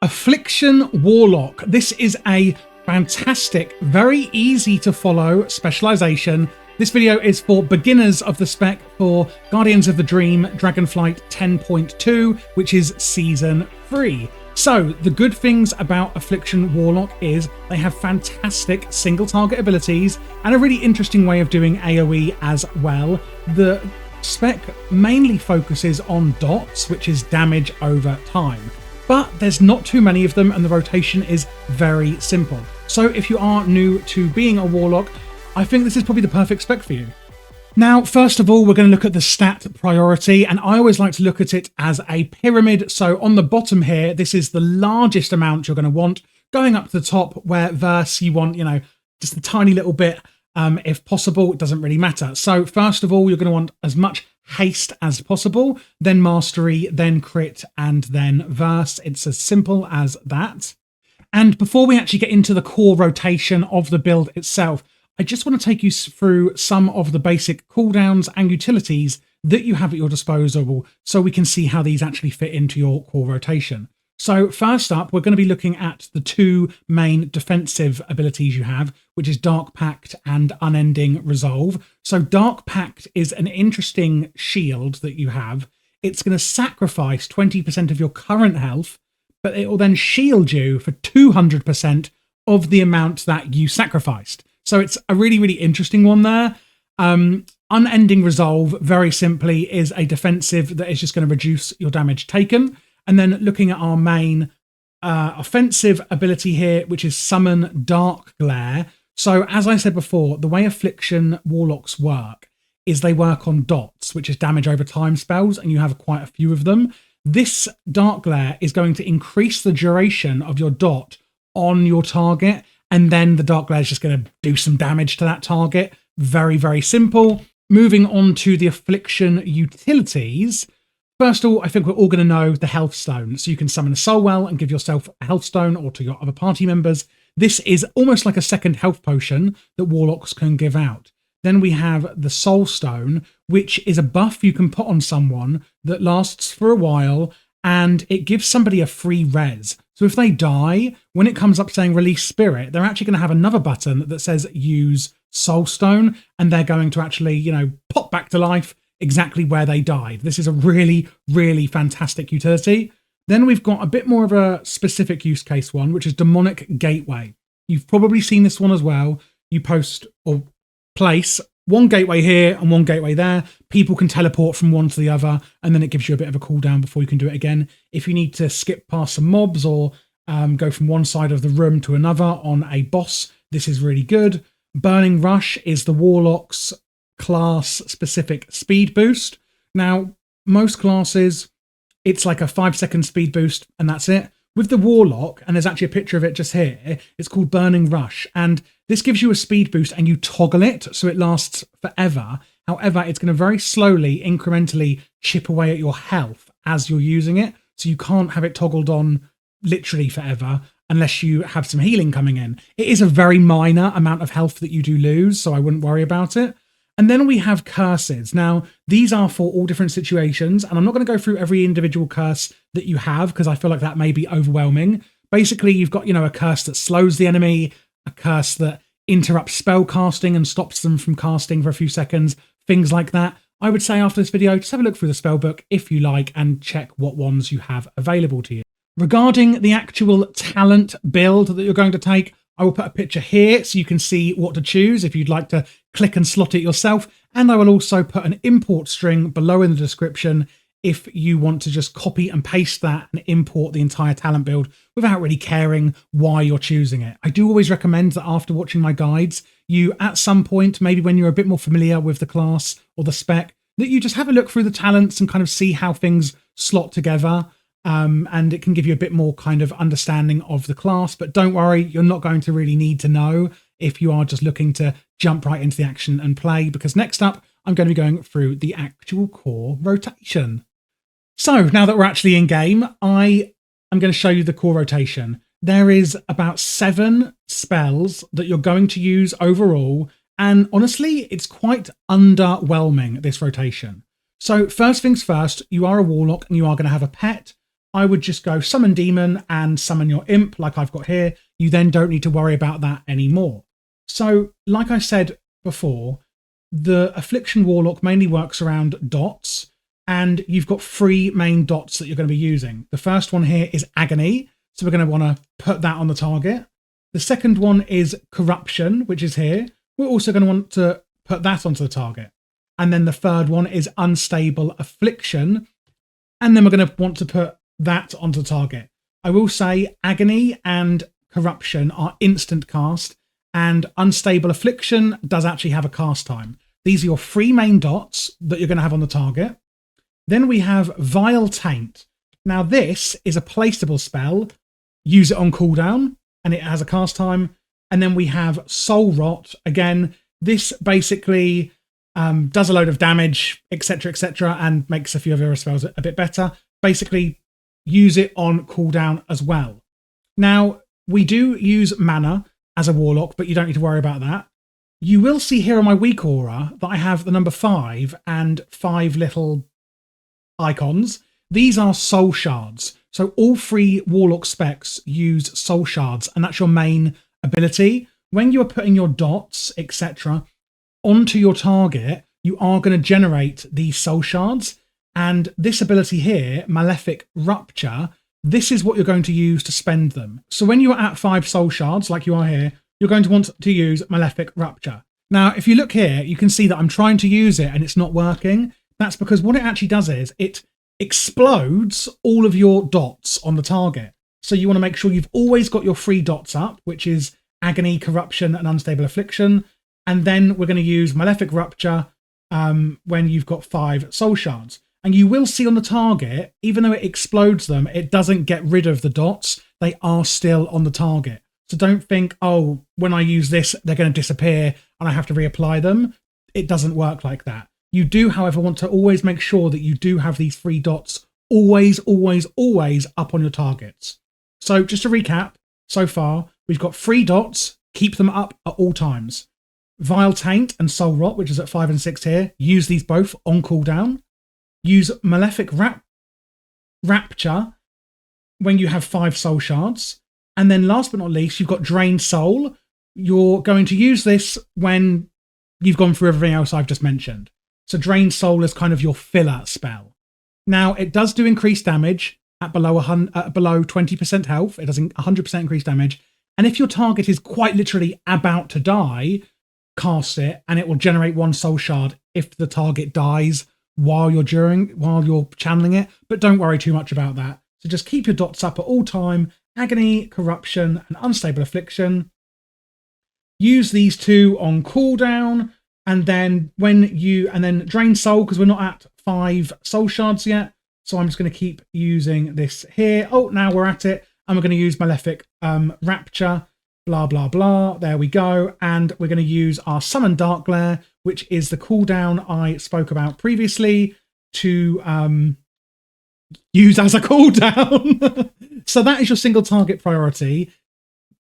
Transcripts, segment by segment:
Affliction Warlock. This is a fantastic, very easy to follow specialization. This video is for beginners of the spec for Guardians of the Dream Dragonflight 10.2, which is Season 3. So, the good things about Affliction Warlock is they have fantastic single target abilities and a really interesting way of doing AoE as well. The spec mainly focuses on dots, which is damage over time. But there's not too many of them and the rotation is very simple. So if you are new to being a Warlock, I think this is probably the perfect spec for you. Now, first of all, we're going to look at the stat priority, and I always like to look at it as a pyramid. So on the bottom here, this is the largest amount you're going to want, going up to the top where verse you want, just a tiny little bit. If possible, it doesn't really matter. So first of all, you're going to want as much haste as possible, then mastery, then crit, and then verse. It's as simple as that. And before we actually get into the core rotation of the build itself, I just want to take you through some of the basic cooldowns and utilities that you have at your disposal so we can see how these actually fit into your core rotation. So first up, we're going to be looking at the two main defensive abilities you have, which is Dark Pact and Unending Resolve. So Dark Pact is an interesting shield that you have. It's going to sacrifice 20% of your current health, but it will then shield you for 200% of the amount that you sacrificed. So it's a really, really interesting one there. Unending Resolve, very simply, is a defensive that is just going to reduce your damage taken. And then looking at our main offensive ability here, which is Summon Dark Glare. So as I said before, the way Affliction Warlocks work is they work on dots, which is damage over time spells, and you have quite a few of them. This Dark Glare is going to increase the duration of your dot on your target, and then the Dark Glare is just going to do some damage to that target. Very, very simple. Moving on to the Affliction utilities. First of all, I think we're all going to know the health stone. So you can summon a soul well and give yourself a health stone, or to your other party members. This is almost like a second health potion that Warlocks can give out. Then we have the soul stone, which is a buff you can put on someone that lasts for a while, and it gives somebody a free res. So if they die, when it comes up saying release spirit, they're actually going to have another button that says use soul stone, and they're going to actually, pop back to life exactly where they died. This is a really, really fantastic utility. Then we've got a bit more of a specific use case one, which is Demonic Gateway. You've probably seen this one as well. You post or place one gateway here and one gateway there. People can teleport from one to the other, and then it gives you a bit of a cooldown before you can do it again. If you need to skip past some mobs or go from one side of the room to another on a boss, this is really good. Burning Rush is the Warlock's class-specific speed boost. Now, most classes, it's like a 5-second speed boost, and that's it. With the Warlock, and there's actually a picture of it just here, it's called Burning Rush, and this gives you a speed boost and you toggle it so it lasts forever. However, it's going to very slowly, incrementally chip away at your health as you're using it, so you can't have it toggled on literally forever unless you have some healing coming in. It is a very minor amount of health that you do lose, so I wouldn't worry about it. And then we have curses. Now, these are for all different situations, and I'm not going to go through every individual curse that you have because I feel like that may be overwhelming. Basically, you've got, a curse that slows the enemy, a curse that interrupts spell casting and stops them from casting for a few seconds, things like that. I would say after this video, just have a look through the spellbook if you like and check what ones you have available to you. Regarding the actual talent build that you're going to take, I will put a picture here so you can see what to choose if you'd like to click and slot it yourself. And I will also put an import string below in the description if you want to just copy and paste that and import the entire talent build without really caring why you're choosing it. I do always recommend that after watching my guides, you at some point, maybe when you're a bit more familiar with the class or the spec, that you just have a look through the talents and kind of see how things slot together. And it can give you a bit more kind of understanding of the class, but don't worry, you're not going to really need to know if you are just looking to jump right into the action and play, because next up, I'm going to be going through the actual core rotation. So now that we're actually in game, I am going to show you the core rotation. There is about 7 spells that you're going to use overall, and honestly, it's quite underwhelming, this rotation. So first things first, you are a Warlock and you are going to have a pet. I would just go summon demon and summon your imp like I've got here. You then don't need to worry about that anymore. So like I said before, the Affliction Warlock mainly works around dots, and you've got 3 main dots that you're going to be using. The first one here is Agony, so we're going to want to put that on the target. The second one is Corruption, which is here. We're also going to want to put that onto the target. And then the third one is Unstable Affliction, and then we're going to want to put that onto the target. I will say Agony and Corruption are instant cast, and Unstable Affliction does actually have a cast time. These are your 3 main dots that you're going to have on the target. Then we have Vile Taint. Now this is a placeable spell. Use it on cooldown, and it has a cast time. And then we have Soul Rot. Again, this basically does a load of damage, etc., and makes a few of your spells a bit better. Basically, use it on cooldown as well. Now, we do use mana as a warlock, but you don't need to worry about that. You will see here on my weak aura that I have the number 5 and 5 little icons. These are soul shards. So all 3 warlock specs use soul shards, and that's your main ability. When you are putting your dots, etc., onto your target, you are going to generate these soul shards. And this ability here, Malefic Rupture, this is what you're going to use to spend them. So when you are at 5 soul shards, like you are here, you're going to want to use Malefic Rupture. Now, if you look here, you can see that I'm trying to use it and it's not working. That's because what it actually does is it explodes all of your dots on the target. So you want to make sure you've always got your 3 dots up, which is Agony, Corruption, and Unstable Affliction. And then we're going to use Malefic Rupture when you've got 5 soul shards. And you will see on the target, even though it explodes them, it doesn't get rid of the dots. They are still on the target. So don't think, oh, when I use this, they're going to disappear and I have to reapply them. It doesn't work like that. You do, however, want to always make sure that you do have these 3 dots always up on your targets. So just to recap, so far, we've got 3 dots, keep them up at all times. Vile Taint and Soul Rot, which is at 5 and 6 here, use these both on cooldown. Use Malefic Rapture when you have 5 soul shards. And then last but not least, you've got Drain Soul. You're going to use this when you've gone through everything else I've just mentioned. So Drain Soul is kind of your filler spell. Now, it does do increased damage at below 20% health. It does 100% increased damage. And if your target is quite literally about to die, cast it and it will generate 1 soul shard if the target dies while you're channeling it. But don't worry too much about that. So just keep your dots up at all time. Agony, Corruption, and Unstable Affliction. Use these 2 on cooldown, and then Drain Soul, because we're not at 5 soul shards yet. So I'm just going to keep using this here. Oh, now we're at it. And we're going to use Malefic Rapture, blah, blah, blah. There we go. And we're going to use our Summon Dark Glare, which is the cooldown I spoke about previously, to use as a cooldown. So that is your single target priority.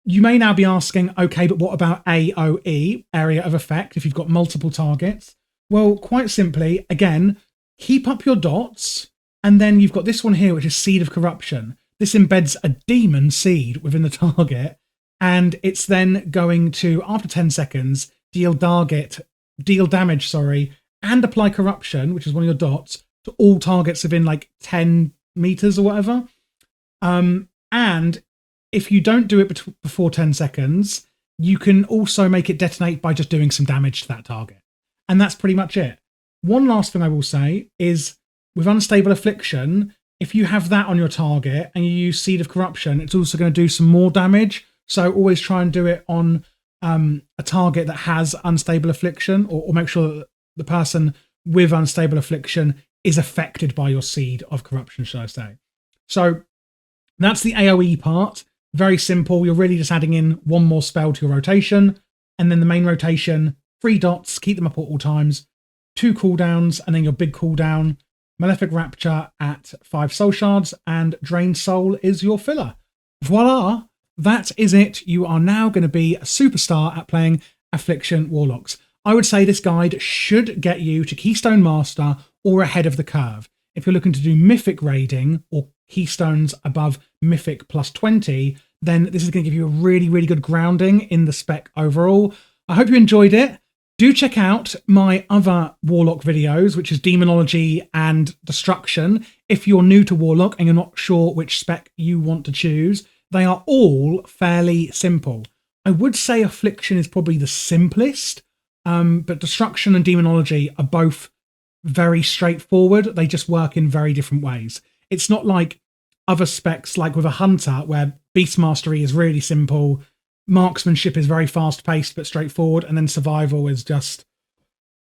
You may now be asking, okay, but what about AoE, area of effect, if you've got multiple targets? Well, quite simply, again, keep up your dots, and then you've got this one here, which is Seed of Corruption. This embeds a demon seed within the target, and it's then going to, after 10 seconds, deal damage, and apply corruption, which is one of your dots, to all targets within like 10 meters or whatever. And if you don't do it before 10 seconds, you can also make it detonate by just doing some damage to that target. And that's pretty much it. One last thing I will say is, with Unstable Affliction, if you have that on your target and you use Seed of Corruption, it's also going to do some more damage. So always try and do it on a target that has Unstable Affliction, or make sure that the person with Unstable Affliction is affected by your Seed of Corruption, should I say. So that's the AoE part. Very simple. You're really just adding in 1 more spell to your rotation. And then the main rotation, 3 dots, keep them up at all times, 2 cooldowns, and then your big cooldown, Malefic Rapture at 5 soul shards, and Drain Soul is your filler. Voila! That is it. You are now going to be a superstar at playing Affliction Warlocks. I would say this guide should get you to Keystone Master or ahead of the curve. if you're looking to do Mythic raiding or keystones above Mythic plus 20, then this is going to give you a really, really good grounding in the spec overall. I hope you enjoyed it. Do check out my other Warlock videos, which is Demonology and Destruction. If you're new to Warlock and you're not sure which spec you want to choose, they are all fairly simple. I would say Affliction is probably the simplest, but Destruction and Demonology are both very straightforward. They just work in very different ways. It's not like other specs, like with a Hunter, where Beast Mastery is really simple, Marksmanship is very fast-paced but straightforward, and then Survival is just,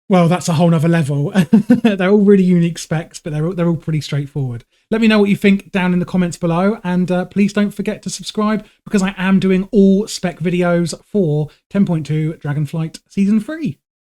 well, that's a whole nother level. They're all really unique specs, but they're all pretty straightforward. Let me know what you think down in the comments below, and please don't forget to subscribe, because I am doing all spec videos for 10.2 Dragonflight Season 3.